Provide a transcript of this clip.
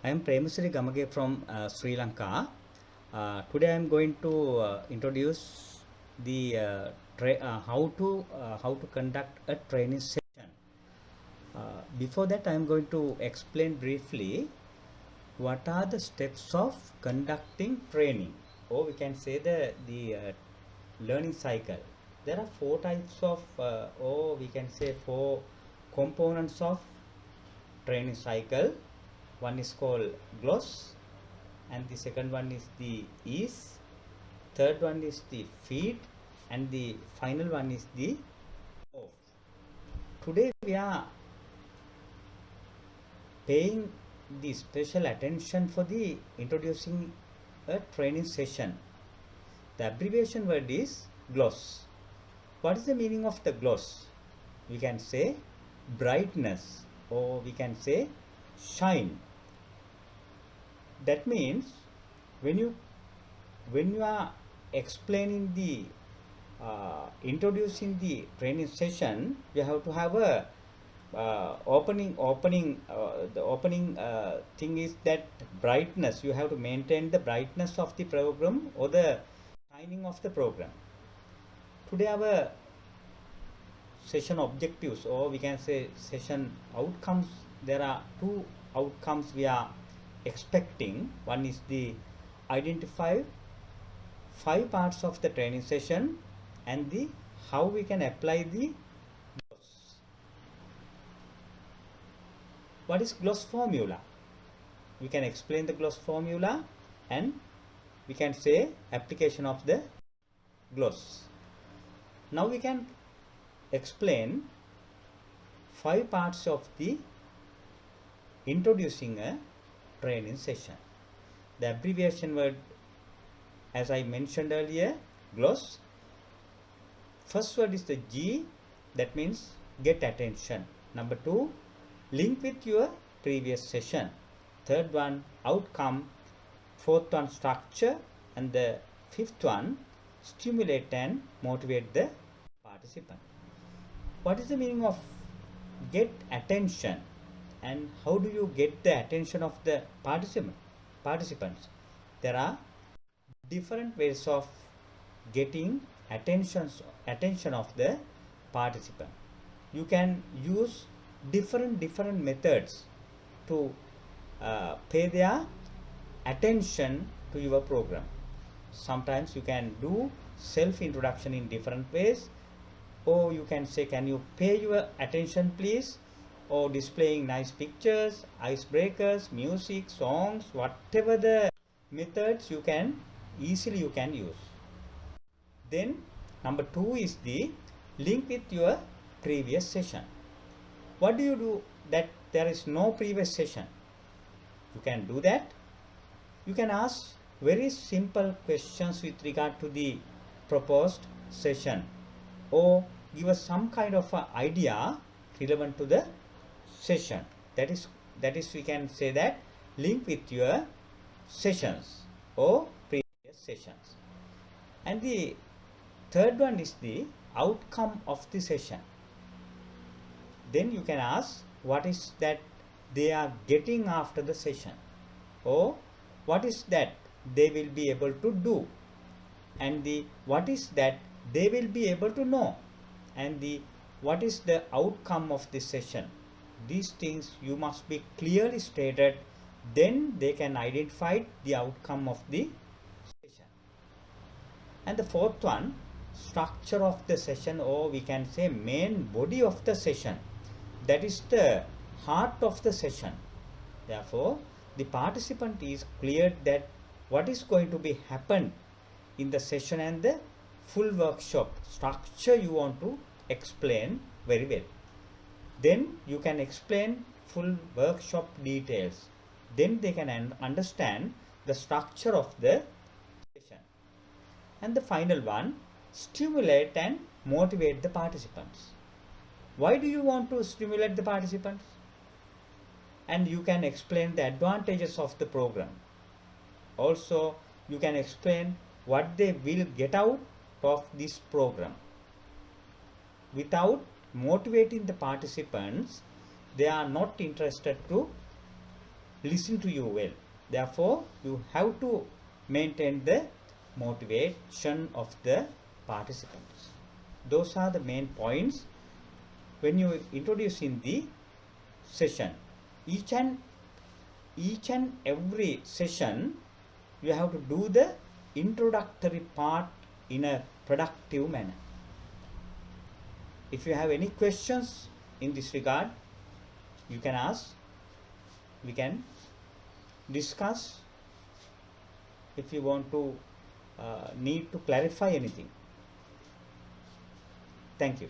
I am Premasri Gamage from Sri Lanka. Today I am going to introduce the how to conduct a training session. Before that, I am going to explain briefly what are the steps of conducting training, or we can say the learning cycle. There are four types of, or we can say four components of training cycle. One is called gloss, and the second one is the ease, third one is the feed, and the final one is the off. Today we are paying the special attention for the introducing a training session. The abbreviation word is gloss. What is the meaning of the gloss? We can say brightness, or we can say shine. That means when you are explaining the introducing the training session, you have to have a the opening thing is that brightness. You have to maintain the brightness of the program or the shining of the program. Today our session objectives, or we can say session outcomes, there are two outcomes we are expecting. One is the identify 5 parts of the training session and the how we can apply the gloss. What is gloss formula? We can explain the gloss formula and we can say application of the gloss. Now we can explain 5 parts of the introducing a training session. The abbreviation word, as I mentioned earlier, gloss. First word is the G, that means get attention. Number 2, link with your previous session. Third one, outcome. Fourth one, structure. And the fifth one, stimulate and motivate the participant. What is the meaning of get attention, and how do you get the attention of the participants? There are different ways of getting attention of the participant. You can use different methods to pay their attention to your program. Sometimes you can do self introduction in different ways, or you can say, can you pay your attention please, or displaying nice pictures, icebreakers, music, songs, whatever the methods you can easily you can use. Then number 2 is the link with your previous session. What do you do that there is no previous session? You can do that. You can ask very simple questions with regard to the proposed session, or give us some kind of idea relevant to the session. That is we can say that link with your sessions or previous sessions. And the third one is the outcome of the session. Then you can ask what is that they are getting after the session, or what is that they will be able to do, and the what is that they will be able to know, and the what is the outcome of this session. These things you must be clearly stated, then they can identify the outcome of the session. And the fourth one, structure of the session, or we can say main body of the session. That is the heart of the session. Therefore, the participant is clear that what is going to be happen in the session, and the full workshop structure you want to explain very well. Then you can explain full workshop details. Then they can understand the structure of the session. And the final one, stimulate and motivate the participants. Why do you want to stimulate the participants? And you can explain the advantages of the program. Also, you can explain what they will get out of this program. Without motivating the participants, they are not interested to listen to you well. Therefore, you have to maintain the motivation of the participants. Those are the main points when you introduce in the session. Each and every session you have to do the introductory part in a productive manner. If you have any questions in this regard, you can ask. We can discuss if you want to need to clarify anything. Thank you.